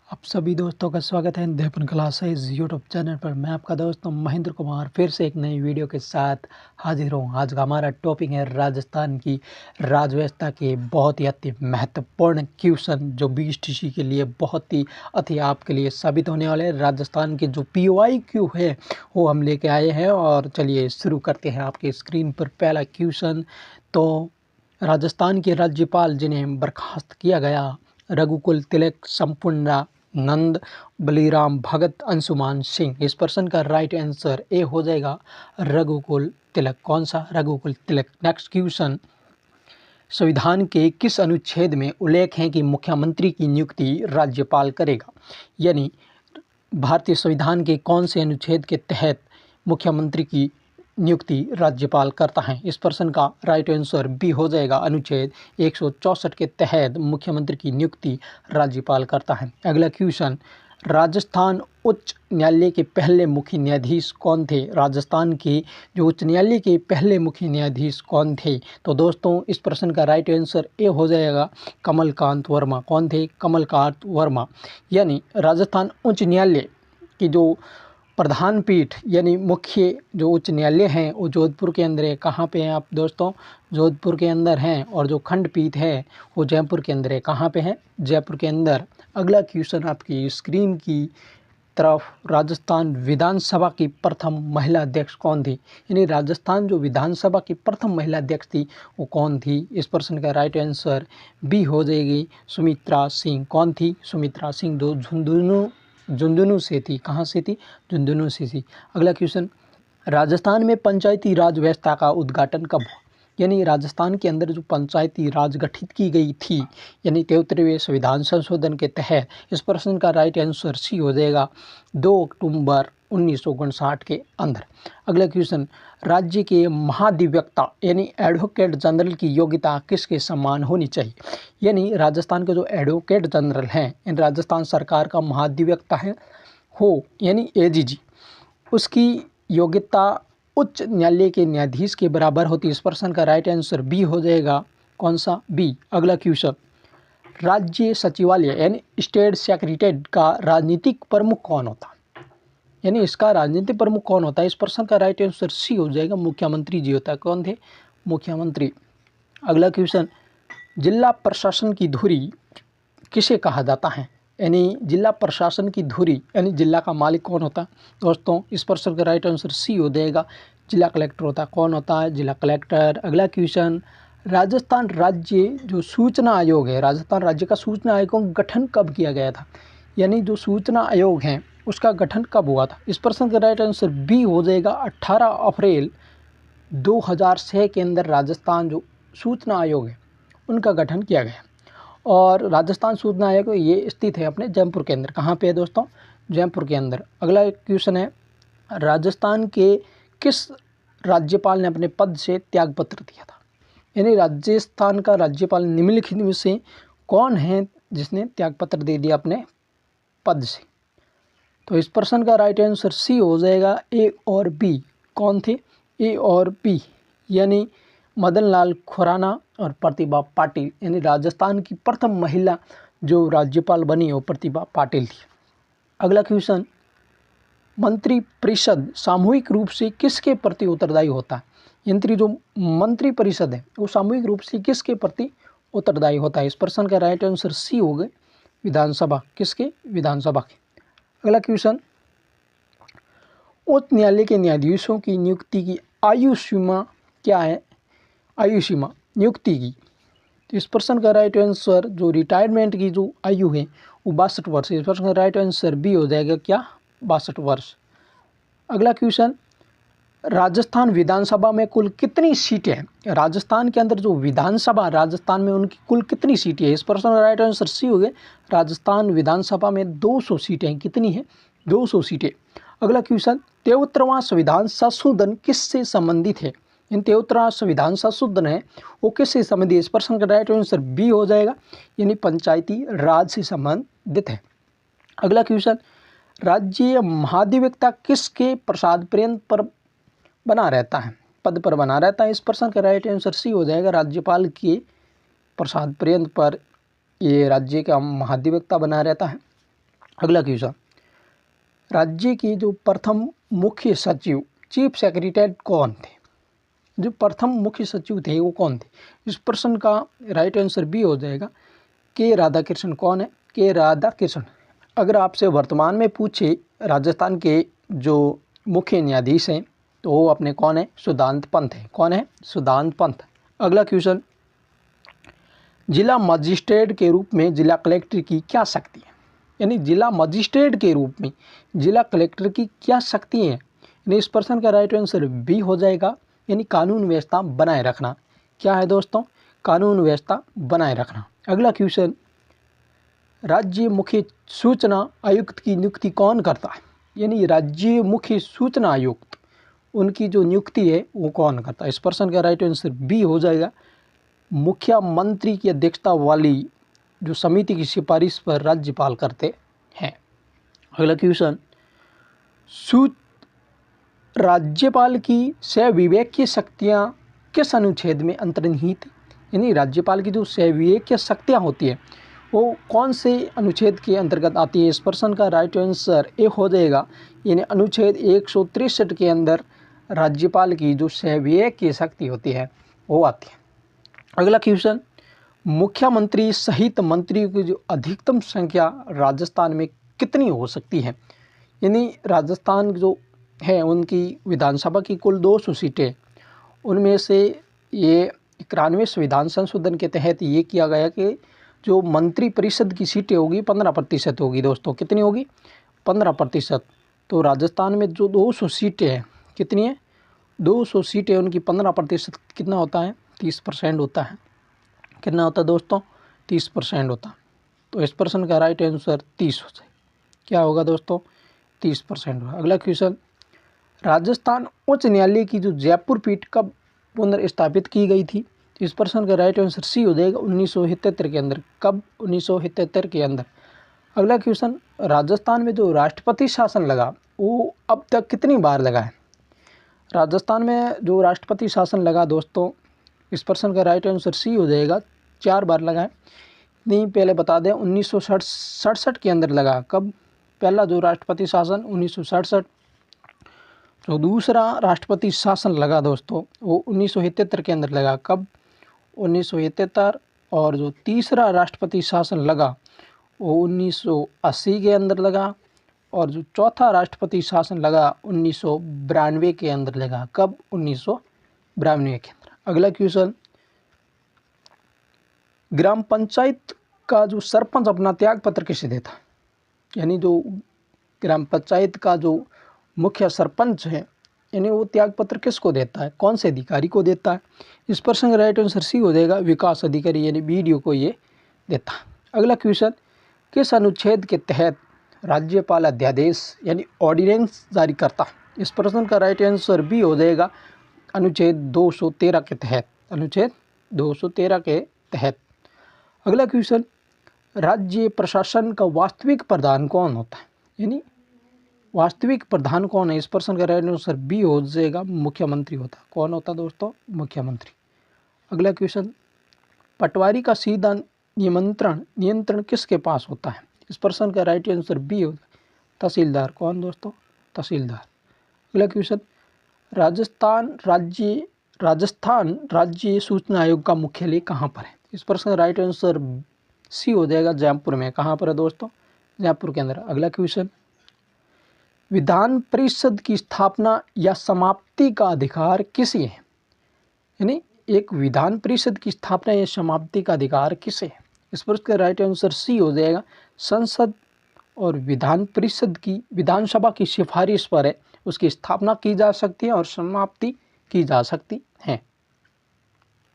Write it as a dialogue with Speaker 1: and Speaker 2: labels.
Speaker 1: आप सभी दोस्तों का स्वागत है देवपन क्लासेस यूट्यूब चैनल पर। मैं आपका दोस्त महेंद्र कुमार फिर से एक नई वीडियो के साथ हाजिर हूँ। आज का हमारा टॉपिक है राजस्थान की राज व्यवस्था के बहुत ही अति महत्वपूर्ण क्वेश्चन जो BSTC के लिए बहुत ही अति आपके लिए साबित होने वाले हैं। राजस्थान के जो POIQ है वो हम लेके आए हैं और चलिए शुरू करते हैं। आपके स्क्रीन पर पहला क्वेश्चन। तो राजस्थान के राज्यपाल जिन्हें बर्खास्त किया गया रघुकुल तिलक संपूर्ण नंद बलीराम भगत अंशुमान सिंह। इस प्रश्न का राइट आंसर ए हो जाएगा रघुकुल तिलक। कौन सा? रघुकुल तिलक। Next question. संविधान के किस अनुच्छेद में उल्लेख है कि मुख्यमंत्री की नियुक्ति राज्यपाल करेगा? यानी भारतीय संविधान के कौन से अनुच्छेद के तहत मुख्यमंत्री की नियुक्ति राज्यपाल करता है? इस प्रश्न का राइट आंसर बी हो जाएगा अनुच्छेद 164 के तहत मुख्यमंत्री की नियुक्ति राज्यपाल करता है। अगला क्वेश्चन। राजस्थान उच्च न्यायालय के पहले मुख्य न्यायाधीश कौन थे? राजस्थान के जो उच्च न्यायालय के पहले मुख्य न्यायाधीश कौन थे? तो दोस्तों इस प्रश्न का राइट आंसर ए हो जाएगा कमलकांत वर्मा। कौन थे? कमलकांत वर्मा। यानी राजस्थान उच्च न्यायालय की जो प्रधान पीठ यानी मुख्य जो उच्च न्यायालय हैं वो जोधपुर के अंदर है। कहाँ पे हैं आप दोस्तों? जोधपुर के अंदर हैं। और जो खंडपीठ है वो जयपुर के अंदर है। कहाँ पे है? जयपुर के अंदर। अगला क्वेश्चन आपकी स्क्रीन की तरफ। राजस्थान विधानसभा की प्रथम महिला अध्यक्ष कौन थी? यानी राजस्थान जो विधानसभा की प्रथम महिला अध्यक्ष थी वो कौन थी? इस प्रश्न का राइट आंसर बी हो जाएगी सुमित्रा सिंह। कौन थी? सुमित्रा सिंह, जो झुंझुनू से थी। कहाँ से थी? झुंझुनू से थी। अगला क्वेश्चन। राजस्थान में पंचायती राज व्यवस्था का उद्घाटन कब हुआ? यानी राजस्थान के अंदर जो पंचायती राज गठित की गई थी यानी 73वें संविधान संशोधन के तहत। इस प्रश्न का राइट आंसर सी हो जाएगा 2 अक्टूबर 1959 के अंदर। अगला क्वेश्चन। राज्य के महाधिवक्ता यानी एडवोकेट जनरल की योग्यता किसके समान होनी चाहिए? यानी राजस्थान के जो एडवोकेट जनरल हैं इन राजस्थान सरकार का महाधिवक्ता है हो यानी AGG, उसकी योग्यता उच्च न्यायालय के न्यायाधीश के बराबर होती है। इस प्रश्न का राइट आंसर बी हो जाएगा। कौन सा? बी। अगला क्वेश्चन। राज्य सचिवालय यानी स्टेट सेक्रेटेरिएट का राजनीतिक प्रमुख कौन होता है? यानी इसका राजनीतिक प्रमुख कौन होता है? इस प्रश्न का राइट आंसर सी हो जाएगा मुख्यमंत्री जी होता है। कौन थे? मुख्यमंत्री। अगला क्वेश्चन। जिला प्रशासन की धुरी किसे कहा जाता है? यानी जिला प्रशासन की धुरी यानी जिला का मालिक कौन होता है? दोस्तों इस प्रश्न का राइट आंसर सी हो जाएगा जिला कलेक्टर होता है। कौन होता है? जिला कलेक्टर। अगला क्वेश्चन। राजस्थान राज्य जो सूचना आयोग है, राजस्थान राज्य का सूचना आयोग का गठन कब किया गया था? यानी जो सूचना आयोग है उसका गठन कब हुआ था? इस प्रश्न का राइट आंसर बी हो जाएगा 18 अप्रैल 2006 के अंदर राजस्थान जो सूचना आयोग है उनका गठन किया गया। और राजस्थान सूचना आयोग ये स्थित है अपने जयपुर के अंदर। कहाँ पे है दोस्तों? जयपुर के अंदर। अगला एक क्वेश्चन है। राजस्थान के किस राज्यपाल ने अपने पद से त्यागपत्र दिया था? यानी राजस्थान का राज्यपाल निम्नलिखित में से कौन है जिसने त्यागपत्र दे दिया अपने पद से? तो इस प्रश्न का राइट आंसर सी हो जाएगा ए और बी। कौन थे? ए और बी यानी मदन लाल खुराना और प्रतिभा पाटिल। यानी राजस्थान की प्रथम महिला जो राज्यपाल बनी वो प्रतिभा पाटिल थी। अगला क्वेश्चन। मंत्री परिषद सामूहिक रूप से किसके प्रति उत्तरदायी होता है? यानी जो मंत्री परिषद है वो सामूहिक रूप से किसके प्रति उत्तरदायी होता है? इस प्रश्न का राइट आंसर सी हो गए विधानसभा। किसके? विधानसभा के। अगला क्वेश्चन। उच्च न्यायालय के न्यायाधीशों की नियुक्ति की आयु सीमा क्या है? आयु सीमा नियुक्ति की। तो इस प्रश्न का राइट आंसर जो रिटायरमेंट की जो आयु है वो 62 वर्ष। इस प्रश्न का राइट आंसर बी हो जाएगा क्या? 62 वर्ष। अगला क्वेश्चन। राजस्थान विधानसभा में कुल कितनी सीटें हैं? राजस्थान के अंदर जो विधानसभा राजस्थान में उनकी कुल कितनी सीटें हैं? इस प्रश्न का राइट आंसर सी हो गए राजस्थान विधानसभा में 200 सीटें हैं। कितनी है? 200 सीटें। अगला क्वेश्चन। 73वां संविधान संशोधन किससे संबंधित है? इन 73वां संविधान संशोधन है वो किससे संबंधित? इस प्रश्न का राइट आंसर बी हो जाएगा यानी पंचायती राज से संबंधित है। अगला क्वेश्चन। राज्य महाधिवक्ता किसके प्रसाद पर्यंत पर बना रहता है? पद पर बना रहता है। इस प्रश्न का राइट आंसर सी हो जाएगा राज्यपाल के प्रसाद पर्यंत पर ये राज्य का महाधिवक्ता बना रहता है। अगला क्वेश्चन, राज्य के जो प्रथम मुख्य सचिव चीफ सेक्रेटरी कौन थे? जो प्रथम मुख्य सचिव थे वो कौन थे? इस प्रश्न का राइट आंसर बी हो जाएगा के राधाकृष्णन। कौन है? के राधाकृष्णन। अगर आपसे वर्तमान में पूछे राजस्थान के जो मुख्य न्यायाधीश हैं तो वो अपने कौन है? सुधांत पंत है। कौन है? सुधांत पंत। अगला क्वेश्चन, जिला मजिस्ट्रेट के रूप में जिला कलेक्टर की क्या शक्ति है? यानी जिला मजिस्ट्रेट के रूप में जिला कलेक्टर की क्या शक्ति है? यानी इस प्रश्न का राइट आंसर बी हो जाएगा, यानी कानून व्यवस्था बनाए रखना। क्या है दोस्तों? कानून व्यवस्था बनाए रखना। अगला क्वेश्चन, राज्य मुख्य सूचना आयुक्त की नियुक्ति कौन करता है? यानी राज्य मुख्य सूचना आयुक्त, उनकी जो नियुक्ति है वो कौन करता है? इस प्रश्न का राइट आंसर बी हो जाएगा, मुख्यमंत्री की अध्यक्षता वाली जो समिति की सिफारिश पर राज्यपाल करते हैं। अगला क्वेश्चन, राज्यपाल की सहविवेकीय शक्तियाँ किस अनुच्छेद में अंतर्निहित? यानी राज्यपाल की जो सहविवेकीय शक्तियाँ होती है वो कौन से अनुच्छेद के अंतर्गत आती है? इस प्रश्न का राइट आंसर ए हो जाएगा, यानी अनुच्छेद 163 के अंदर राज्यपाल की जो सहविवेकीय शक्ति होती है वो आती है। अगला क्वेश्चन, मुख्यमंत्री सहित मंत्रियों की जो अधिकतम संख्या राजस्थान में कितनी हो सकती है? यानी राजस्थान जो है उनकी विधानसभा की कुल 200 सीटें, उनमें से ये 91वें संविधान संशोधन के तहत ये किया गया कि जो मंत्री परिषद की सीटें होगी 15% होगी। दोस्तों कितनी होगी? 15%। तो राजस्थान में जो 200 सीटें हैं, कितनी है? 200 सीटें, उनकी 15% कितना होता है? 30% होता है। कितना होता है दोस्तों? 30% होता है। तो इस प्रश्न का राइट आंसर 30 हो जाए। क्या होगा दोस्तों? 30% होगा। अगला क्वेश्चन, राजस्थान उच्च न्यायालय की जो जयपुर पीठ कब पुनर्स्थापित की गई थी? इस प्रश्न का राइट आंसर सी हो जाएगा, 1977 के अंदर। कब? 1977 के अंदर। अगला क्वेश्चन, राजस्थान में जो राष्ट्रपति शासन लगा वो अब तक कितनी बार लगा है? राजस्थान में जो राष्ट्रपति शासन लगा दोस्तों, इस प्रश्न का राइट आंसर सी हो जाएगा, 4 बार लगा है। नहीं, पहले बता दें 1967 के अंदर लगा। कब? पहला जो राष्ट्रपति शासन 1967। जो दूसरा राष्ट्रपति शासन लगा दोस्तों वो 1977 के अंदर लगा। कब? 1977। और जो तीसरा राष्ट्रपति शासन लगा वो 1980 के अंदर लगा। और जो चौथा राष्ट्रपति शासन लगा 1992 के अंदर लगा। कब? 1992 के अंदर। अगला क्वेश्चन, ग्राम पंचायत का जो सरपंच अपना त्याग पत्र किसे देता है? यानी जो ग्राम पंचायत का जो मुख्य सरपंच है यानी वो त्याग पत्र किसको देता है? कौन से अधिकारी को देता है? इस प्रश्न का राइट आंसर सी हो जाएगा, विकास अधिकारी यानी बीडीओ को ये देता है। अगला क्वेश्चन, किस अनुच्छेद के तहत राज्यपाल अध्यादेश यानी ऑर्डिनेंस जारी करता है? इस प्रश्न का राइट आंसर बी हो जाएगा, अनुच्छेद 213 के तहत। अनुच्छेद 213 के तहत। अगला क्वेश्चन, राज्य प्रशासन का वास्तविक प्रधान कौन होता है? यानी वास्तविक प्रधान कौन है? इस प्रश्न का राइट आंसर बी हो जाएगा, मुख्यमंत्री होता है। कौन होता है दोस्तों? मुख्यमंत्री। अगला क्वेश्चन, पटवारी का सीधा नियंत्रण किसके पास होता है? इस प्रश्न का राइट आंसर बी हो, तहसीलदार। कौन दोस्तों? तहसीलदार। अगला क्वेश्चन, राजस्थान राज्य सूचना आयोग का मुख्यालय कहाँ पर है? इस प्रश्न का राइट आंसर सी हो जाएगा, जयपुर में। कहाँ पर है दोस्तों? जयपुर के अंदर। अगला क्वेश्चन, विधान परिषद की स्थापना या समाप्ति का अधिकार किसे है? यानी एक विधान परिषद की स्थापना या समाप्ति का अधिकार किसे है? इस पर उसका राइट आंसर सी हो जाएगा, संसद। और विधान परिषद की विधानसभा की सिफारिश पर है उसकी स्थापना की जा सकती है और समाप्ति की जा सकती है।